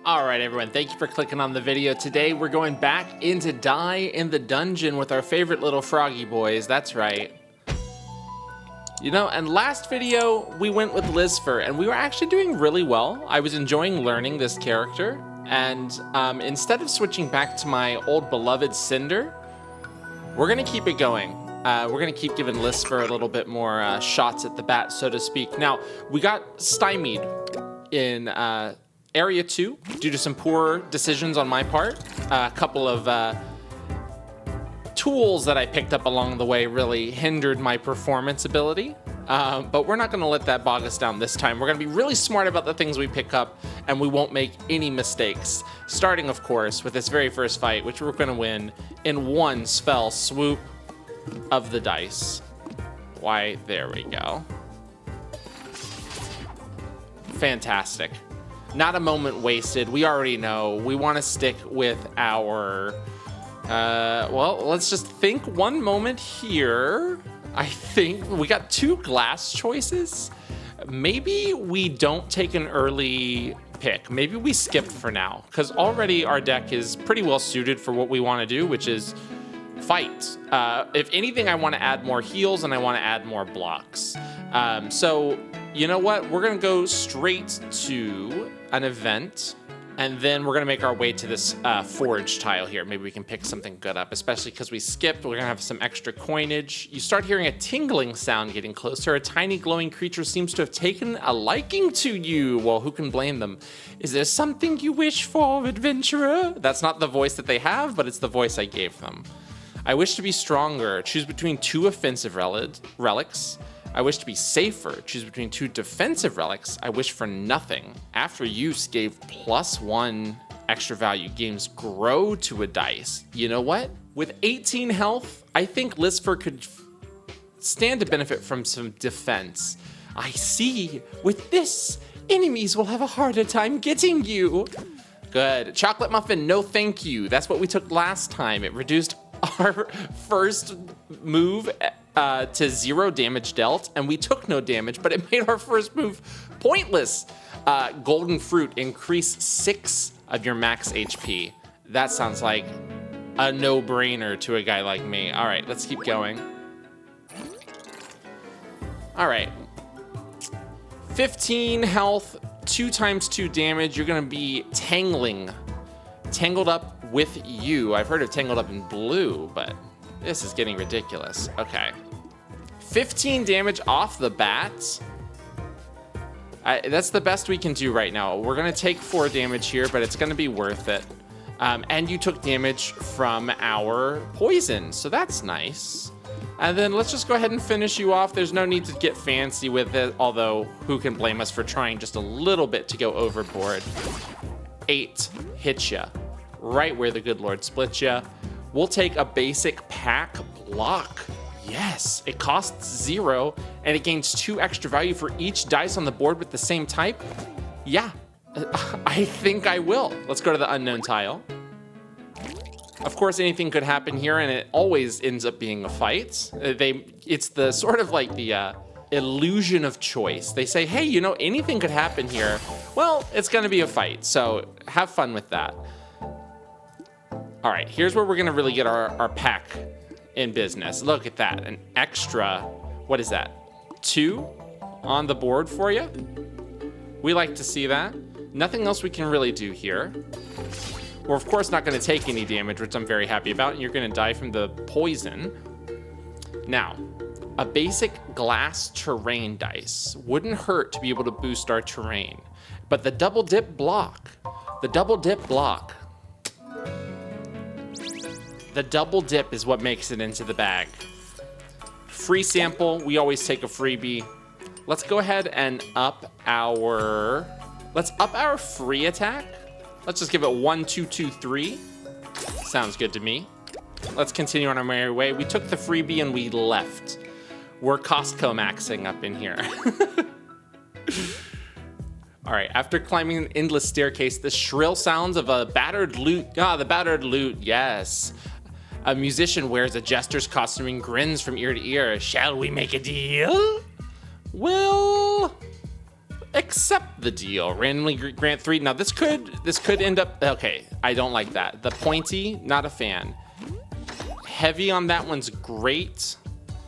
All right, everyone, thank you for clicking on the video. Today, we're going back into Die in the Dungeon with our favorite little froggy boys. That's right. You know, and last video, we went with Lisfer, and we were actually doing really well. I was enjoying learning this character, and instead of switching back to my old beloved Cinder, we're gonna keep it going. We're gonna keep giving Lisfer a little bit more shots at the bat, so to speak. Now, we got stymied in Area 2 due to some poor decisions on my part. A couple of tools that I picked up along the way really hindered my performance ability. But we're not gonna let that bog us down this time. We're gonna be really smart about the things we pick up, and we won't make any mistakes. Starting, of course, with this very first fight, which we're gonna win in one fell swoop of the dice. Why, there we go. Fantastic. Not a moment wasted. We already know. We want to stick with our... well, let's just think one moment here. I think we got two glass choices. Maybe we don't take an early pick. Maybe we skip for now, because already our deck is pretty well suited for what we want to do, which is fight. If anything, I want to add more heals and I want to add more blocks. So, you know what? We're going to go straight to an event, and then we're going to make our way to this forge tile here. Maybe we can pick something good up, especially because we skipped. We're going to have some extra coinage. You start hearing a tingling sound getting closer. A tiny glowing creature seems to have taken a liking to you. Well, who can blame them? Is there something you wish for, adventurer? That's not the voice that they have, but it's the voice I gave them. I wish to be stronger. Choose between two offensive relics. I wish to be safer. Choose between two defensive relics. I wish for nothing. After use gave +1 extra value. Games grow to a dice. You know what? With 18 health, I think Lisfer could stand to benefit from some defense. I see. With this, enemies will have a harder time getting you. Good. Chocolate muffin, no thank you. That's what we took last time. It reduced our first move to 0 damage dealt, and we took no damage, but it made our first move pointless. Golden fruit, increase 6 of your max HP. That sounds like a no-brainer to a guy like me. All right, let's keep going. All right. 15 health, 2 times 2 damage. You're gonna be tangled up with you. I've heard of tangled up in blue, but this is getting ridiculous. Okay. 15 damage off the bat. That's the best we can do right now. We're gonna take 4 damage here, but it's gonna be worth it. And you took damage from our poison, so that's nice. And then let's just go ahead and finish you off. There's no need to get fancy with it, although who can blame us for trying just a little bit to go overboard. 8 hits ya, right where the good Lord splits ya. We'll take a basic pack block. Yes, it costs 0, and it gains 2 extra value for each dice on the board with the same type. Yeah, I think I will. Let's go to the unknown tile. Of course, anything could happen here, and it always ends up being a fight. It's the sort of like the illusion of choice. They say, hey, you know, anything could happen here. Well, it's gonna be a fight, so have fun with that. All right, here's where we're gonna really get our pack in business. Look at that, an extra, what is that? 2 on the board for you. We like to see that. Nothing else we can really do here. We're of course not gonna take any damage, which I'm very happy about, and you're gonna die from the poison. Now, a basic glass terrain dice wouldn't hurt to be able to boost our terrain, but the double dip block, the double dip is what makes it into the bag. Free sample, we always take a freebie. Let's go ahead and up our free attack. Let's just give it 1, 2, 2, 3. Sounds good to me. Let's continue on our merry way. We took the freebie and we left. We're Costco maxing up in here. All right, after climbing an endless staircase, the shrill sounds of a battered lute. Ah, the battered lute, yes. A musician wears a jester's costume and grins from ear to ear. Shall we make a deal? Well, Accept the deal. Randomly grant 3. Now this could end up, okay, I don't like that. The pointy, not a fan. Heavy on that one's great.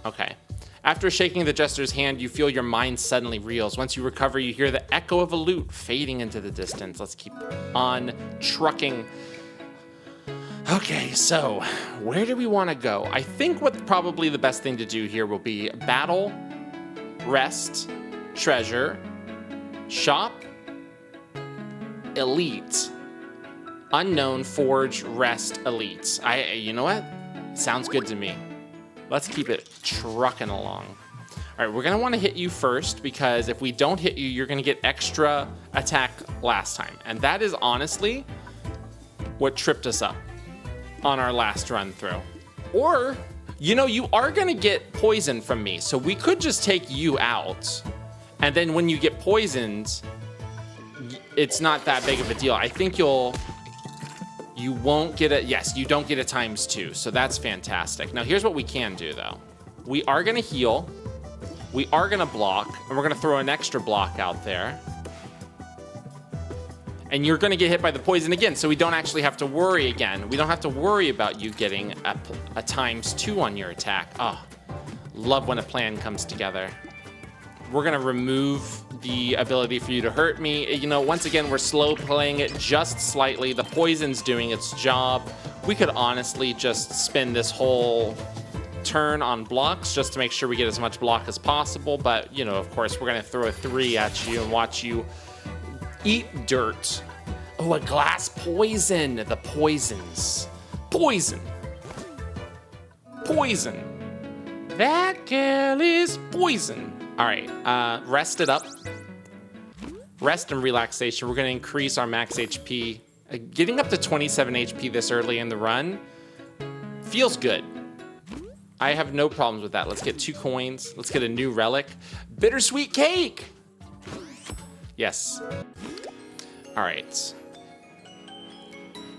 Okay. After shaking the jester's hand, you feel your mind suddenly reels. Once you recover, you hear the echo of a lute fading into the distance. Let's keep on trucking. Okay, so where do we want to go? I think what probably the best thing to do here will be battle, rest, treasure, shop, elite, unknown, forge, rest, elites. You know what? Sounds good to me. Let's keep it trucking along. All right, we're gonna wanna hit you first because if we don't hit you, you're gonna get extra attack last time. And that is honestly what tripped us up on our last run through. Or, you know, you are gonna get poison from me. So we could just take you out. And then when you get poisoned, it's not that big of a deal. I think you won't get it. Yes, you don't get a ×2. So that's fantastic. Now here's what we can do though. We are gonna heal. We are gonna block, and we're gonna throw an extra block out there. And you're gonna get hit by the poison again, so we don't actually have to worry again. We don't have to worry about you getting a ×2 on your attack. Oh, love when a plan comes together. We're gonna remove the ability for you to hurt me. You know, once again, we're slow playing it just slightly. The poison's doing its job. We could honestly just spend this whole turn on blocks just to make sure we get as much block as possible. But, you know, of course, we're gonna throw a 3 at you and watch you eat dirt. Oh, a glass poison. The poisons. Poison. Poison. That girl is poison. All right, rest it up. Rest and relaxation. We're gonna increase our max HP. Getting up to 27 HP this early in the run feels good. I have no problems with that. Let's get 2 coins. Let's get a new relic. Bittersweet cake. Yes. All right.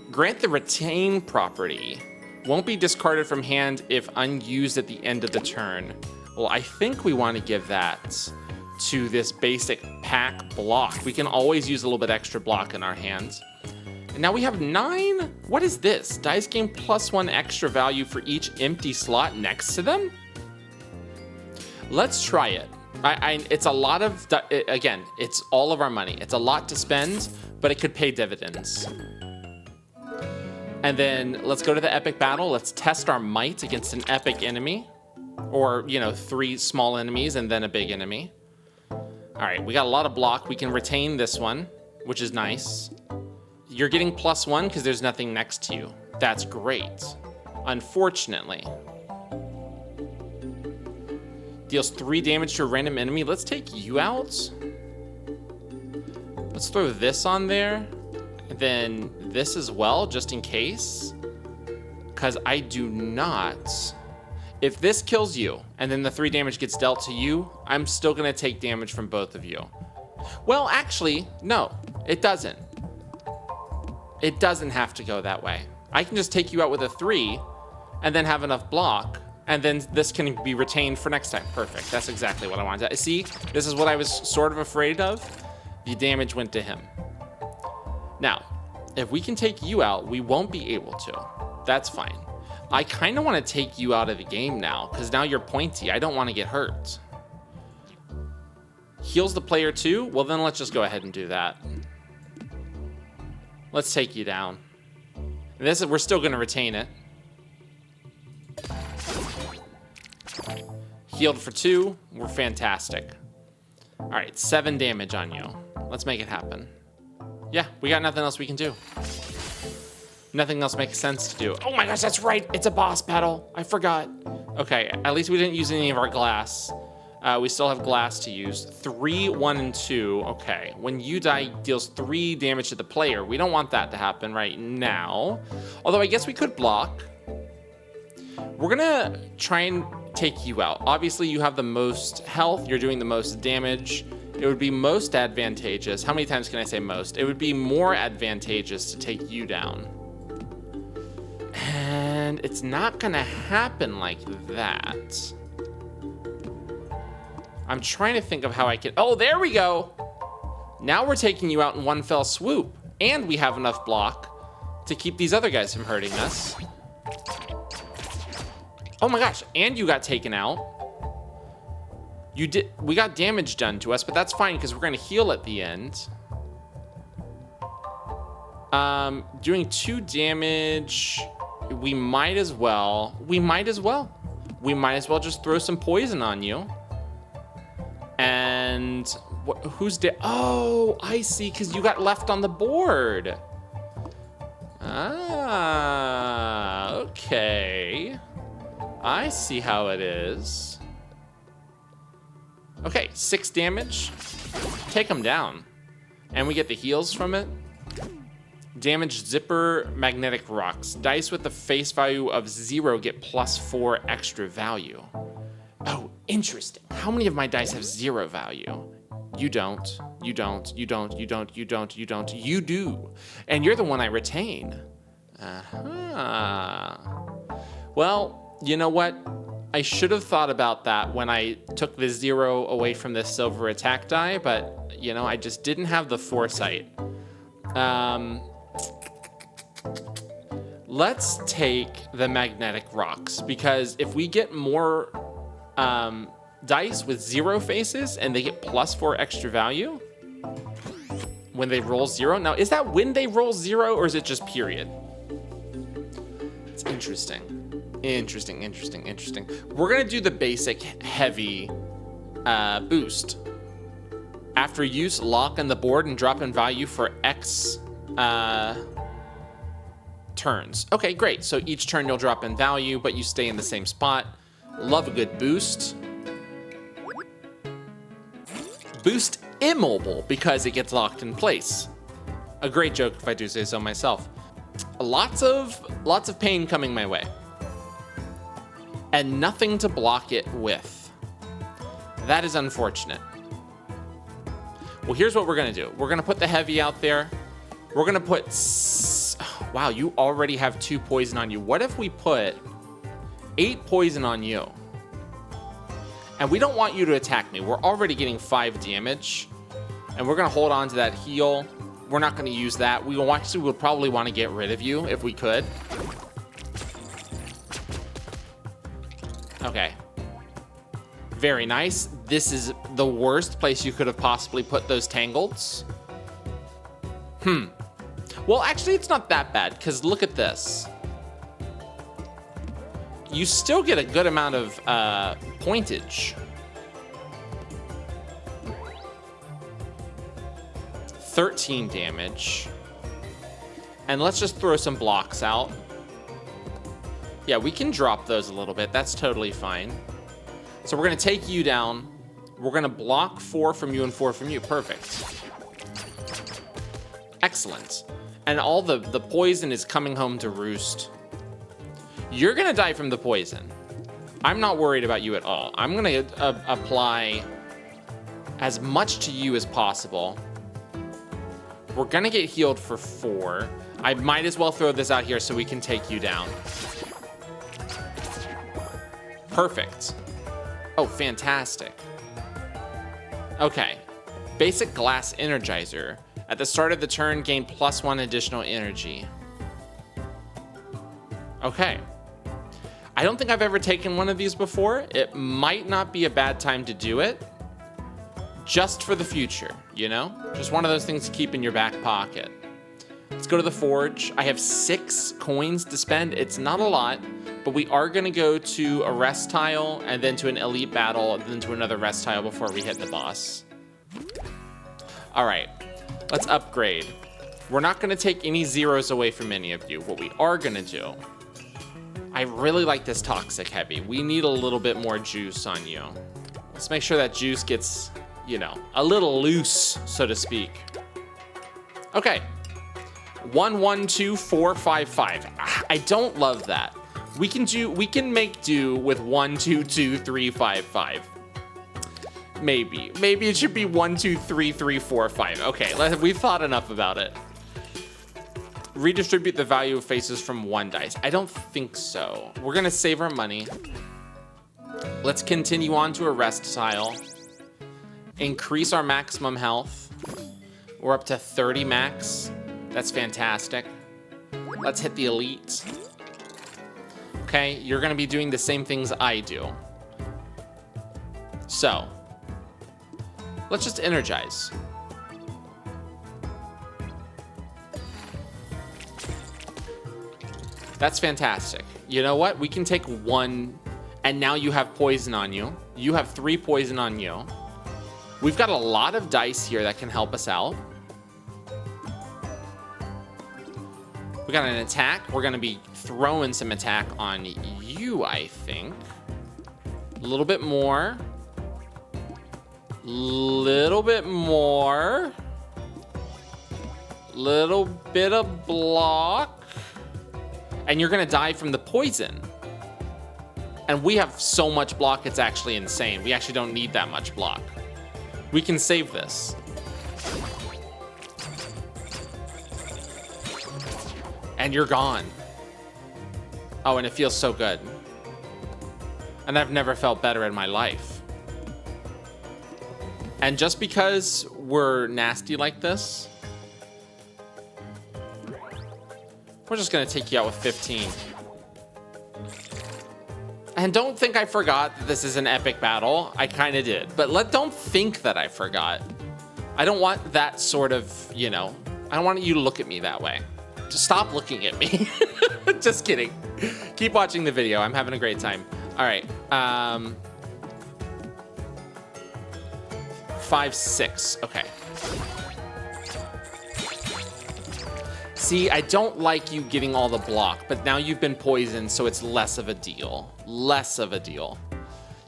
Grant the retain property. Won't be discarded from hand if unused at the end of the turn. Well, I think we want to give that to this basic pack block. We can always use a little bit extra block in our hands. And now we have 9. What is this? Dice gain +1 extra value for each empty slot next to them? Let's try it. It's a lot of, again, it's all of our money. It's a lot to spend, but it could pay dividends. And then let's go to the epic battle. Let's test our might against an epic enemy. Or, you know, 3 small enemies and then a big enemy. All right, we got a lot of block. We can retain this one, which is nice. You're getting +1 because there's nothing next to you. That's great. Unfortunately. Deals 3 damage to a random enemy. Let's take you out. Let's throw this on there. And then this as well, just in case. Because I do not... If this kills you, and then the 3 damage gets dealt to you, I'm still gonna take damage from both of you. Well, actually, no, it doesn't. It doesn't have to go that way. I can just take you out with a 3, and then have enough block, and then this can be retained for next time. Perfect, that's exactly what I wanted. See, this is what I was sort of afraid of. The damage went to him. Now, if we can take you out, we won't be able to. That's fine. I kind of want to take you out of the game now, because now you're pointy. I don't want to get hurt. Heals the player too? Well, then let's just go ahead and do that. Let's take you down. And we're still going to retain it. Healed for 2. We're fantastic. All right, 7 damage on you. Let's make it happen. Yeah, we got nothing else we can do. Nothing else makes sense to do. Oh my gosh, that's right. It's a boss battle. I forgot. Okay, at least we didn't use any of our glass. We still have glass to use. 3, 1, and 2. Okay, when you die, deals 3 damage to the player. We don't want that to happen right now. Although I guess we could block. We're gonna try and take you out. Obviously, you have the most health. You're doing the most damage. It would be most advantageous. How many times can I say most? It would be more advantageous to take you down. And it's not gonna happen like that. I'm trying to think of how I can... Oh, there we go. Now we're taking you out in one fell swoop. And we have enough block to keep these other guys from hurting us. Oh my gosh, and you got taken out. We got damage done to us, but that's fine because we're gonna heal at the end. Doing 2 damage. We might as well just throw some poison on you. And who's dead? Oh, I see, because you got left on the board. Ah, okay. I see how it is. Okay, 6 damage. Take him down. And we get the heals from it. Damage zipper, magnetic rocks. Dice with the face value of 0 get +4 extra value. Oh, interesting. How many of my dice have 0 value? You don't. You don't. You don't. You don't. You don't. You don't. You do. And you're the one I retain. Well, you know what? I should have thought about that when I took the 0 away from the silver attack die, but, you know, I just didn't have the foresight. Let's take the magnetic rocks, because if we get more dice with 0 faces and they get +4 extra value when they roll 0. Now, is that when they roll 0 or is it just period? It's interesting. Interesting, interesting, interesting. We're gonna do the basic heavy boost. After use, lock on the board and drop in value for X turns. Okay, great. So each turn you'll drop in value, but you stay in the same spot. Love a good boost. Boost immobile because it gets locked in place. A great joke if I do say so myself. Lots of pain coming my way. And nothing to block it with. That is unfortunate. Well, here's what we're gonna do. We're gonna put the heavy out there. We're gonna put, wow, you already have 2 poison on you. What if we put 8 poison on you? And we don't want you to attack me. We're already getting 5 damage. And we're gonna hold on to that heal. We're not gonna use that. We will actually would probably want to get rid of you if we could. Okay. Very nice. This is the worst place you could have possibly put those tangles. Well, actually, it's not that bad, because look at this. You still get a good amount of pointage. 13 damage. And let's just throw some blocks out. Yeah, we can drop those a little bit. That's totally fine. So we're going to take you down. We're going to block 4 from you and 4 from you. Perfect. Excellent. And all the poison is coming home to roost. You're going to die from the poison. I'm not worried about you at all. I'm going to apply as much to you as possible. We're going to get healed for 4. I might as well throw this out here so we can take you down. Perfect. Oh, fantastic. Okay. Basic glass energizer. At the start of the turn, gain +1 additional energy. Okay. I don't think I've ever taken one of these before. It might not be a bad time to do it. Just for the future, you know? Just one of those things to keep in your back pocket. Let's go to the forge. I have 6 coins to spend. It's not a lot, but we are gonna go to a rest tile and then to an elite battle and then to another rest tile before we hit the boss. All right, let's upgrade. We're not gonna take any 0s away from any of you. What we are gonna do, I really like this toxic heavy. We need a little bit more juice on you. Let's make sure that juice gets, you know, a little loose, so to speak. Okay. 1, 1, 2, 4, 5, 5. I don't love that. We can make do with 1, 2, 2, 3, 5, 5. Maybe it should be 1, 2, 3, 3, 4, 5. Okay, we've thought enough about it. Redistribute the value of faces from 1 dice. I don't think so. We're gonna save our money. Let's continue on to a rest tile. Increase our maximum health. We're up to 30 max. That's fantastic. Let's hit the elite. Okay, you're gonna be doing the same things I do. So, let's just energize. That's fantastic. You know what? We can take one, and now you have poison on you. You have 3 poison on you. We've got a lot of dice here that can help us out. We got an attack. We're gonna be throwing some attack on you, I think. A little bit more. Little bit more. Little bit of block. And you're gonna die from the poison. And we have so much block, it's actually insane. We actually don't need that much block. We can save this. And you're gone. Oh, and it feels so good. And I've never felt better in my life. And just because we're nasty like this, we're just gonna take you out with 15. And don't think I forgot that this is an epic battle. I kind of did, but don't think that I forgot. I don't want that sort of, you know, I don't want you to look at me that way. Just stop looking at me. Just kidding. Keep watching the video. I'm having a great time. All right. 5, 6. Okay. See, I don't like you getting all the block, but now you've been poisoned, so it's less of a deal. Less of a deal.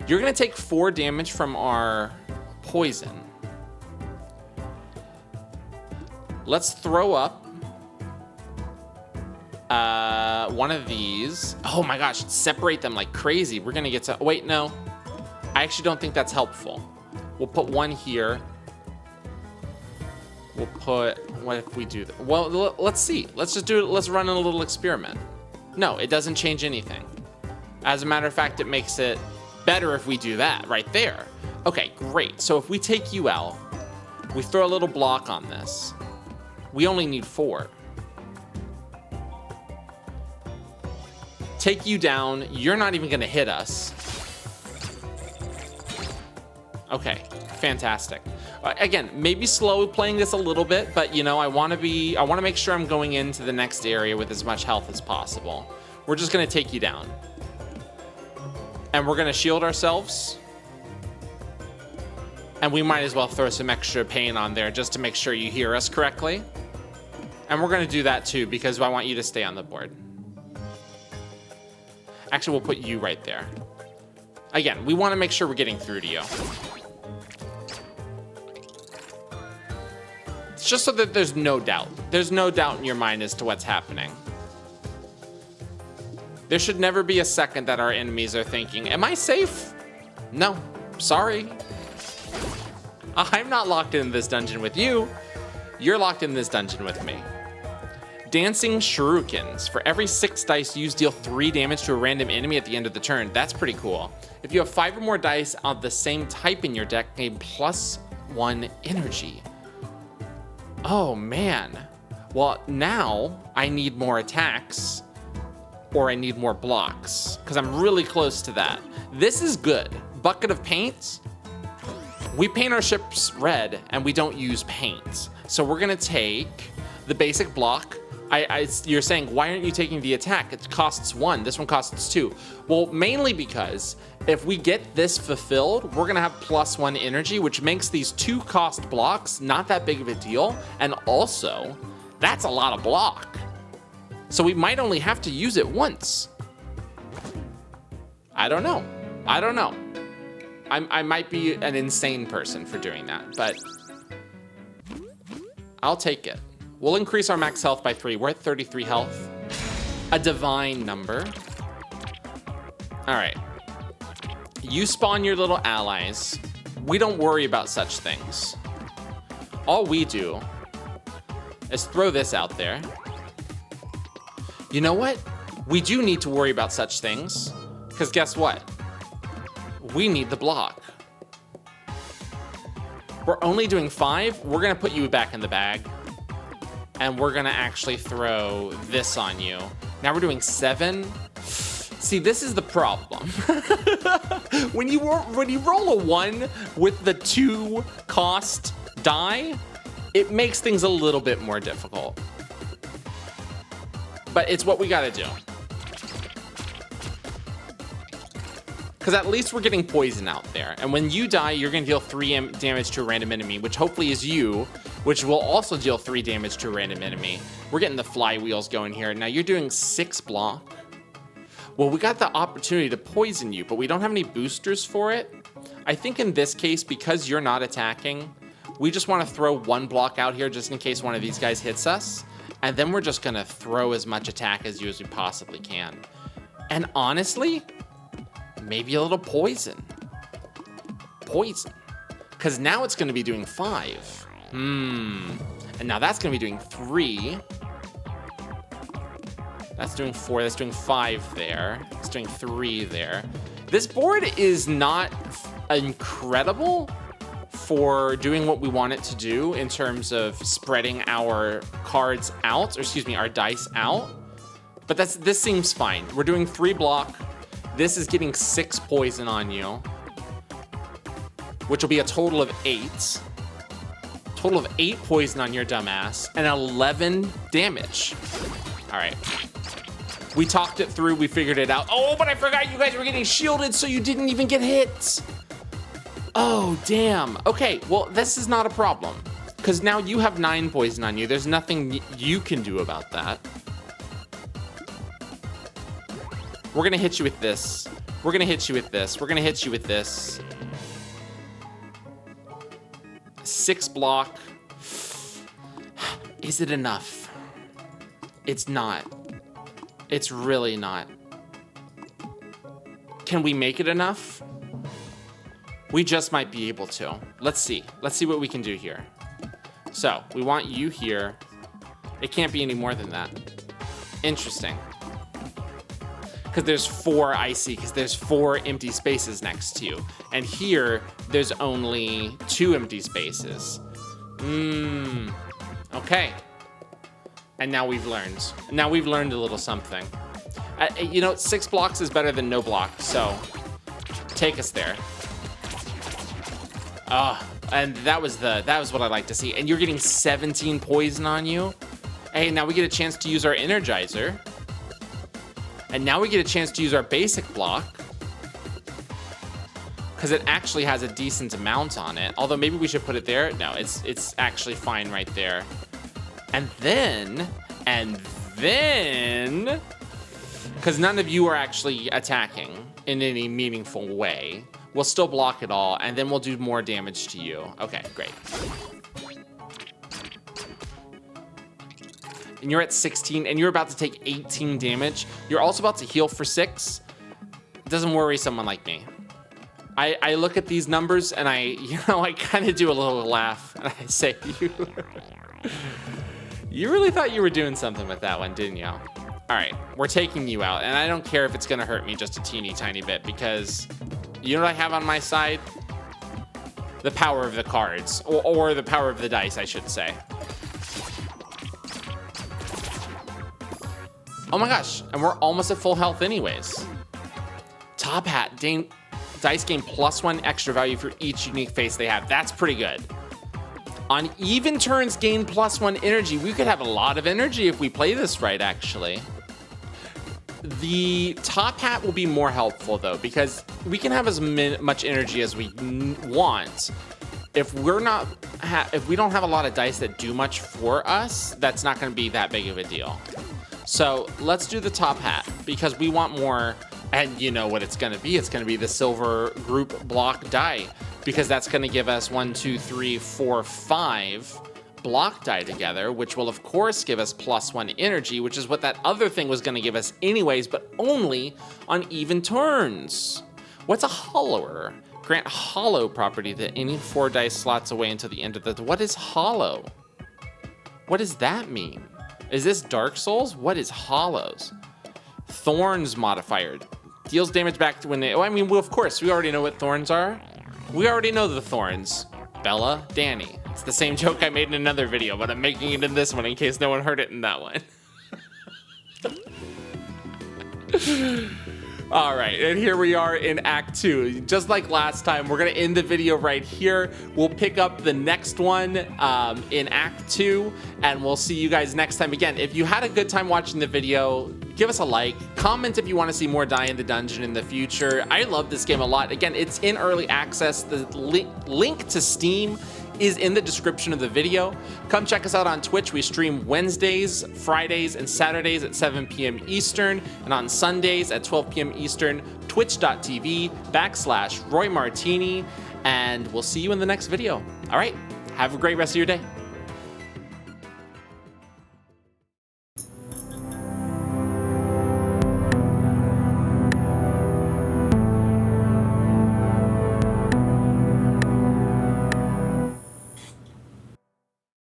You're gonna take 4 damage from our poison. Let's throw up one of these. Oh my gosh, separate them like crazy. We're gonna get to, wait, no. I actually don't think that's helpful. We'll put one here. We'll put, what if we do that? Well, let's see. Let's just do it. Let's run a little experiment. No, it doesn't change anything. As a matter of fact, it makes it better if we do that right there. Okay, great. So if we take you out, we throw a little block on this. We only need 4. Take you down. You're not even gonna hit us. Okay, fantastic. Again, maybe slow playing this a little bit, but you know, I want to make sure I'm going into the next area with as much health as possible. We're just gonna take you down. And we're gonna shield ourselves. And we might as well throw some extra pain on there just to make sure you hear us correctly. And we're gonna do that too, because I want you to stay on the board. Actually, we'll put you right there. Again, we wanna make sure we're getting through to you. It's just so that there's no doubt. There's no doubt in your mind as to what's happening. There should never be a second that our enemies are thinking, am I safe? No, sorry. I'm not locked in this dungeon with you. You're locked in this dungeon with me. Dancing Shurikens. For every 6 dice used, deal 3 damage to a random enemy at the end of the turn. That's pretty cool. If you have 5 or more dice of the same type in your deck, gain +1 energy. Oh man. Well, now I need more attacks or I need more blocks because I'm really close to that. This is good. Bucket of paint. We paint our ships red and we don't use paint. So we're gonna take the basic block. You're saying, why aren't you taking the attack? It costs 1, this one costs 2. Well, mainly because if we get this fulfilled, we're gonna have +1 energy, which makes these 2 cost blocks not that big of a deal. And also, that's a lot of block. So we might only have to use it once. I don't know. I don't know. I might be an insane person for doing that, but I'll take it. We'll increase our max health by 3. We're at 33 health. A divine number. All right. You spawn your little allies. We don't worry about such things. All we do is throw this out there. You know what? We do need to worry about such things, because guess what? We need the block. We're only doing 5. We're gonna put you back in the bag. And we're gonna actually throw this on you. Now we're doing 7. See, this is the problem. when you roll a 1 with the 2 cost die, it makes things a little bit more difficult. But it's what we gotta do. Because at least we're getting poison out there. And when you die, you're gonna deal 3 damage to a random enemy, which hopefully is you, which will also deal 3 damage to a random enemy. We're getting the flywheels going here. Now you're doing 6 block. Well, we got the opportunity to poison you, but we don't have any boosters for it. I think in this case, because you're not attacking, we just want to throw 1 block out here just in case one of these guys hits us. And then we're just going to throw as much attack as we possibly can. And honestly, maybe a little poison. Poison. Because now it's going to be doing 5. And now that's going to be doing 3. That's doing 4, that's doing 5 there. It's doing 3 there. This board is not incredible for doing what we want it to do in terms of spreading our cards out, or excuse me, our dice out. But this seems fine. We're doing 3 block. This is getting 6 poison on you, which will be a total of 8. Total of 8 poison on your dumbass and 11 damage. All right. We talked it through, we figured it out. Oh, but I forgot you guys were getting shielded, so you didn't even get hit. Oh, damn. Okay, well, this is not a problem. Because now you have 9 poison on you. There's nothing you can do about that. We're gonna hit you with this. We're gonna hit you with this. We're gonna hit you with this. 6 block. Is it enough? It's not. It's really not. Can we make it enough? We just might be able to. Let's see. Let's see what we can do here. So, we want you here. It can't be any more than that. Interesting. Because there's 4, I see, because there's 4 empty spaces next to you. And here, there's only 2 empty spaces. Okay. And now we've learned. Now we've learned a little something. You know, 6 blocks is better than no block, so take us there. And that was what I like to see. And you're getting 17 poison on you. Hey, now we get a chance to use our Energizer. And now we get a chance to use our basic block. Because it actually has a decent amount on it. Although maybe we should put it there. No, it's actually fine right there. And then, because none of you are actually attacking in any meaningful way, we'll still block it all, and then we'll do more damage to you. Okay, great. And you're at 16, and you're about to take 18 damage. You're also about to heal for 6. It doesn't worry someone like me. I look at these numbers, and I kind of do a little laugh, and I say, you really thought you were doing something with that one, didn't you? All right, we're taking you out, and I don't care if it's gonna hurt me just a teeny tiny bit, because you know what I have on my side? The power of the cards, or the power of the dice, I should say. Oh my gosh, and we're almost at full health anyways. Top Hat, dice gain +1 extra value for each unique face they have. That's pretty good. On even turns, gain +1 energy. We could have a lot of energy if we play this right, actually. The Top Hat will be more helpful, though, because we can have as much energy as we want. If we don't have a lot of dice that do much for us, that's not going to be that big of a deal. So let's do the Top Hat, because we want more, and you know what it's going to be. It's going to be the silver group block die, because that's going to give us 1, 2, 3, 4, 5 block die together, which will of course give us +1 energy, which is what that other thing was going to give us anyways, but only on even turns. What's a hollower? Grant hollow property to any 4 dice slots away until the end of the... What is hollow? What does that mean? Is this Dark Souls? What is hollows? Thorns modifier. Deals damage back to when they... Oh, I mean, well, of course, we already know what thorns are. We already know the thorns. Bella, Danny. It's the same joke I made in another video, but I'm making it in this one in case no one heard it in that one. All right, and here we are in Act 2. Just like last time, we're gonna end the video right here. We'll pick up the next one in Act 2, and we'll see you guys next time. Again, if you had a good time watching the video, give us a like. Comment if you want to see more Die in the Dungeon in the future. I love this game a lot. Again, it's in early access. The link to Steam is in the description of the video. Come check us out on Twitch. We stream Wednesdays, Fridays, and Saturdays at 7 p.m. Eastern, and on Sundays at 12 p.m. Eastern, twitch.tv/Roy Martini, and we'll see you in the next video. All right, have a great rest of your day.